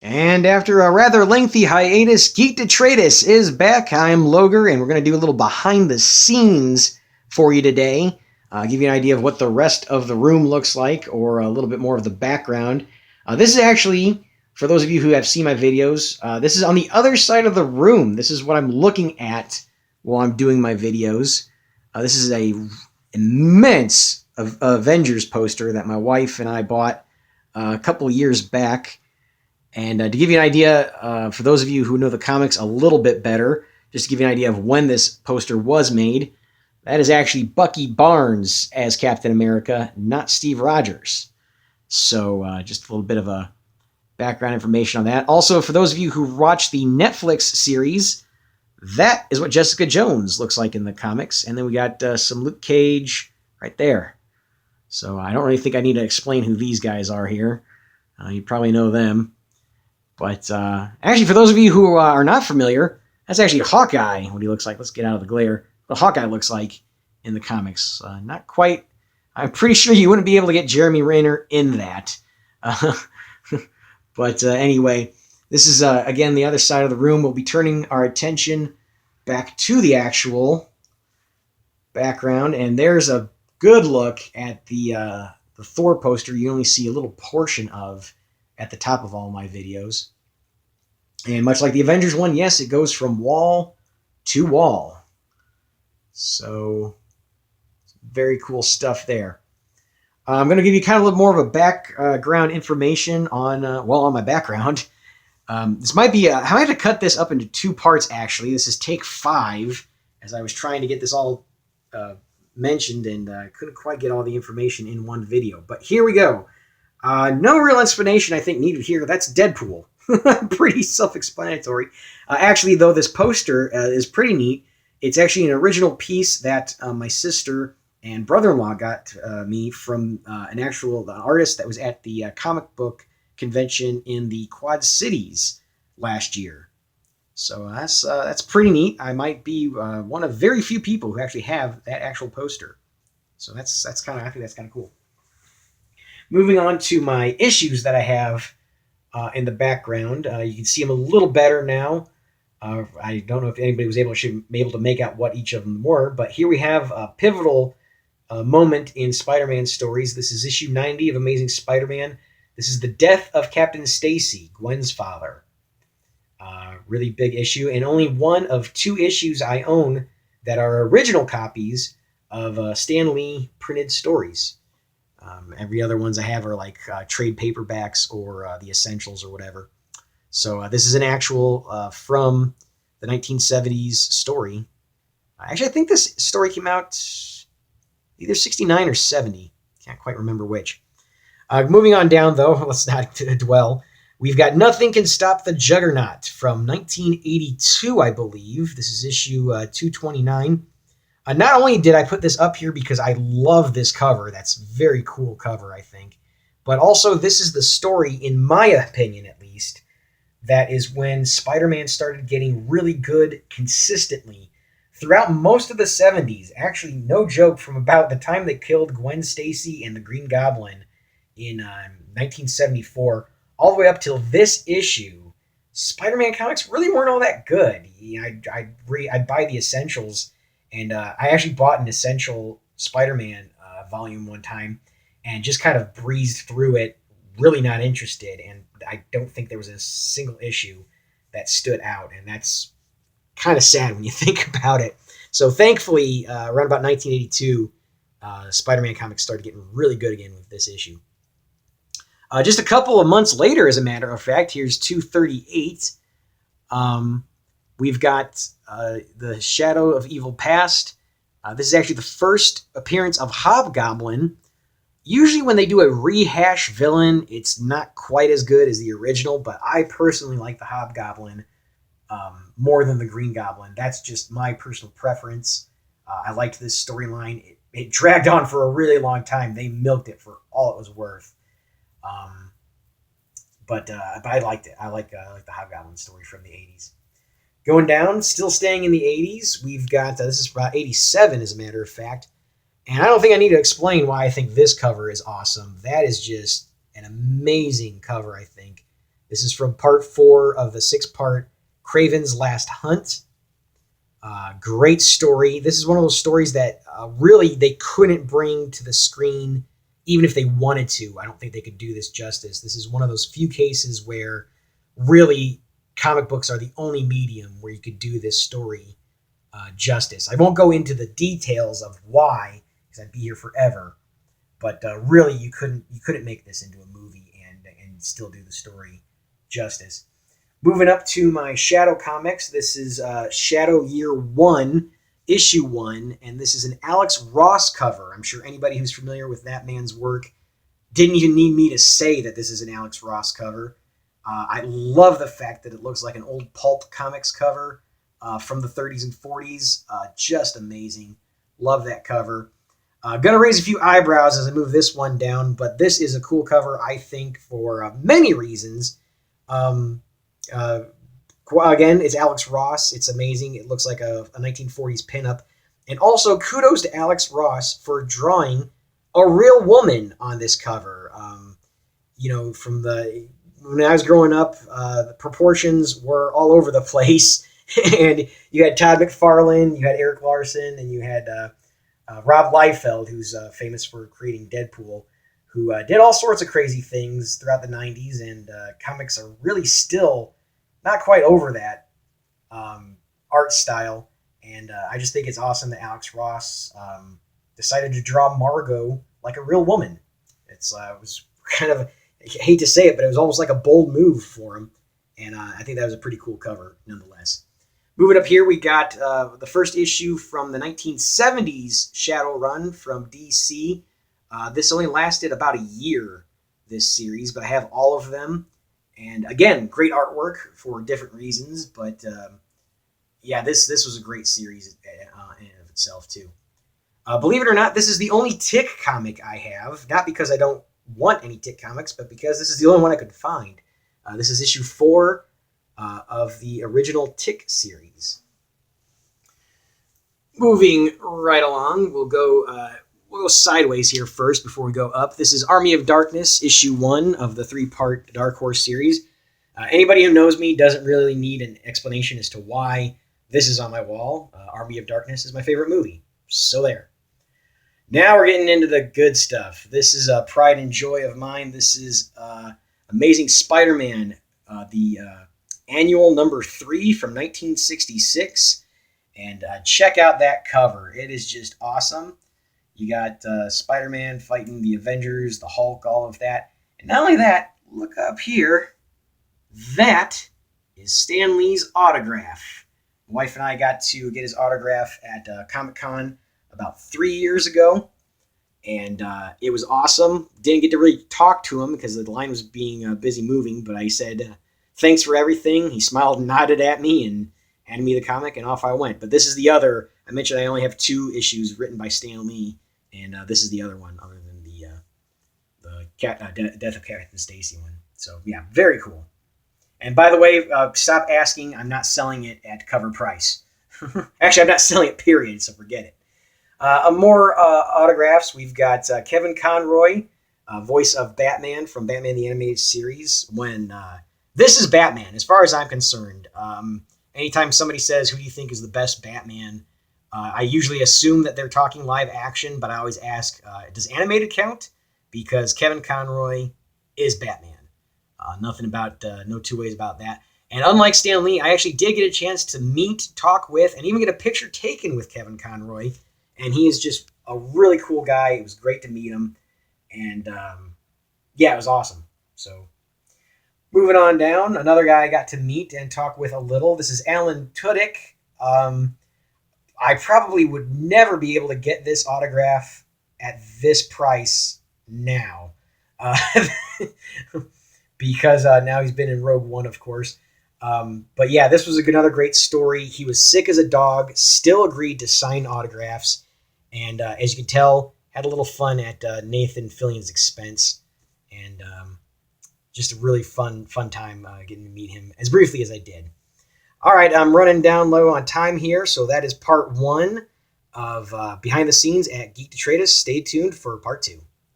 And after a rather lengthy hiatus, Geek Detritus is back. I'm Loger, and we're going to do a little behind the scenes for you today. Give you an idea of what the rest of the room looks like, or a little bit more of the background. This is actually, for those of you who have seen my videos, this is on the other side of the room. This is what I'm looking at while I'm doing my videos. This is a immense Avengers poster that my wife and I bought a couple years back. And to give you an idea, for those of you who know the comics a little bit better, just to give you an idea of when this poster was made, that is actually Bucky Barnes as Captain America, not Steve Rogers. So just a little bit of a background information on that. Also, for those of you who watch the Netflix series, that is what Jessica Jones looks like in the comics. And then we got some Luke Cage right there. So I don't really think I need to explain who these guys are here. You probably know them. But actually, for those of you who are not familiar, that's actually Hawkeye, what he looks like. Let's get out of the glare. What Hawkeye looks like in the comics. Not quite. I'm pretty sure you wouldn't be able to get Jeremy Renner in that. But anyway, this is, again, the other side of the room. We'll be turning our attention back to the actual background. And there's a good look at the Thor poster you only see a little portion of at the top of all my videos. And much like the Avengers one, yes, it goes from wall to wall. So, very cool stuff there. I'm going to give you kind of a little more of a background information on, on my background. This might be, I had to cut this up into two parts, actually. This is take 5, as I was trying to get this all mentioned, and I couldn't quite get all the information in one video. But here we go. No real explanation, I think, needed here. That's Deadpool. Pretty self-explanatory. Actually, though, this poster is pretty neat. It's actually an original piece that my sister and brother-in-law got me from an actual artist that was at the comic book convention in the Quad Cities last year. So that's pretty neat. I might be one of very few people who actually have that actual poster. So I think that's kind of cool. Moving on to my issues that I have in the background. You can see them a little better now. I don't know if anybody was able to make out what each of them were, but here we have a pivotal moment in Spider-Man stories. This is issue 90 of Amazing Spider-Man. This is the death of Captain Stacy, Gwen's father. Really big issue, and only one of 2 issues I own that are original copies of Stan Lee printed stories. Every other ones I have are like trade paperbacks or the essentials or whatever. So this is an actual from the 1970s story. Actually, I think this story came out either 69 or 70. Can't quite remember which. Moving on down, though, let's not dwell. We've got Nothing Can Stop the Juggernaut from 1982, I believe. This is issue 229. Not only did I put this up here because I love this cover, that's a very cool cover, I think, but also this is the story, in my opinion at least, that is when Spider-Man started getting really good consistently throughout most of the 70s. Actually, no joke, from about the time they killed Gwen Stacy and the Green Goblin in 1974, all the way up till this issue, Spider-Man comics really weren't all that good. I'd buy the essentials. And I actually bought an essential Spider-Man volume one time and just kind of breezed through it, really not interested. And I don't think there was a single issue that stood out. And that's kind of sad when you think about it. So thankfully, around about 1982, Spider-Man comics started getting really good again with this issue. Just a couple of months later, as a matter of fact, here's 238. We've got the Shadow of Evil Past. This is actually the first appearance of Hobgoblin. Usually when they do a rehash villain, it's not quite as good as the original, but I personally like the Hobgoblin more than the Green Goblin. That's just my personal preference. I liked this storyline. It dragged on for a really long time. They milked it for all it was worth. But I liked it. I like the Hobgoblin story from the 80s. Going down, still staying in the 80s, we've got, this is about 87 as a matter of fact, and I don't think I need to explain why I think this cover is awesome. That is just an amazing cover, I think. This is from part 4 of the 6-part Craven's Last Hunt. Great story. This is one of those stories that really they couldn't bring to the screen even if they wanted to. I don't think they could do this justice. This is one of those few cases where really comic books are the only medium where you could do this story justice. I won't go into the details of why, because I'd be here forever. But really, you couldn't make this into a movie and still do the story justice. Moving up to my Shadow comics, this is Shadow Year 1, Issue 1, and this is an Alex Ross cover. I'm sure anybody who's familiar with that man's work didn't even need me to say that this is an Alex Ross cover. I love the fact that it looks like an old pulp comics cover from the 30s and 40s. Just amazing. Love that cover. Gonna raise a few eyebrows as I move this one down, but this is a cool cover, I think, for many reasons. Again, it's Alex Ross. It's amazing. It looks like a 1940s pinup. And also, kudos to Alex Ross for drawing a real woman on this cover. From when I was growing up, the proportions were all over the place. And you had Todd McFarlane, you had Eric Larson, and you had Rob Liefeld, who's famous for creating Deadpool, who did all sorts of crazy things throughout the 90s, and comics are really still not quite over that art style. And I just think it's awesome that Alex Ross decided to draw Margot like a real woman. It was kind of, I hate to say it, but it was almost like a bold move for him. And I think that was a pretty cool cover nonetheless. Moving up here, we got the first issue from the 1970s Shadow run from DC. This only lasted about a year, this series, but I have all of them. And again, great artwork for different reasons, but this was a great series in and of itself, too. Believe it or not, this is the only Tick comic I have, not because I don't want any Tick comics, but because this is the only one I could find. This is issue 4 of the original Tick series. Moving right along, we'll go sideways here first before we go up. This is Army of Darkness, issue 1 of the 3-part Dark Horse series. Anybody who knows me doesn't really need an explanation as to why this is on my wall. Army of Darkness is my favorite movie. So there. Now we're getting into the good stuff. This is a pride and joy of mine. This is Amazing Spider-Man, the annual number 3 from 1966. And check out that cover. It is just awesome. You got Spider-Man fighting the Avengers, the Hulk, all of that. And not only that, look up here. That is Stan Lee's autograph. My wife and I got to get his autograph at Comic-Con about 3 years ago. And it was awesome. Didn't get to really talk to him because the line was being busy moving. But I said, thanks for everything. He smiled and nodded at me and handed me the comic, and off I went. But this is the other. I mentioned I only have 2 issues written by Stan Lee. And this is the other one, other than the Death of Captain Stacy one. So, yeah, very cool. And by the way, stop asking. I'm not selling it at cover price. Actually, I'm not selling it, period, so forget it. More autographs. We've got Kevin Conroy, voice of Batman from Batman the Animated Series. When this is Batman, as far as I'm concerned. Anytime somebody says, who do you think is the best Batman, I usually assume that they're talking live action, but I always ask, does animated count? Because Kevin Conroy is Batman. Nothing about, no two ways about that. And unlike Stan Lee, I actually did get a chance to meet, talk with, and even get a picture taken with Kevin Conroy. And he is just a really cool guy. It was great to meet him. And, it was awesome. So, moving on down, another guy I got to meet and talk with a little. This is Alan Tudyk. I probably would never be able to get this autograph at this price now. Because now he's been in Rogue One, of course. But yeah, this was another great story. He was sick as a dog, still agreed to sign autographs. And as you can tell, had a little fun at Nathan Fillion's expense. And just a really fun time getting to meet him as briefly as I did. All right, I'm running down low on time here, so that is part 1 of Behind the Scenes at Geek Detritus. Stay tuned for part 2.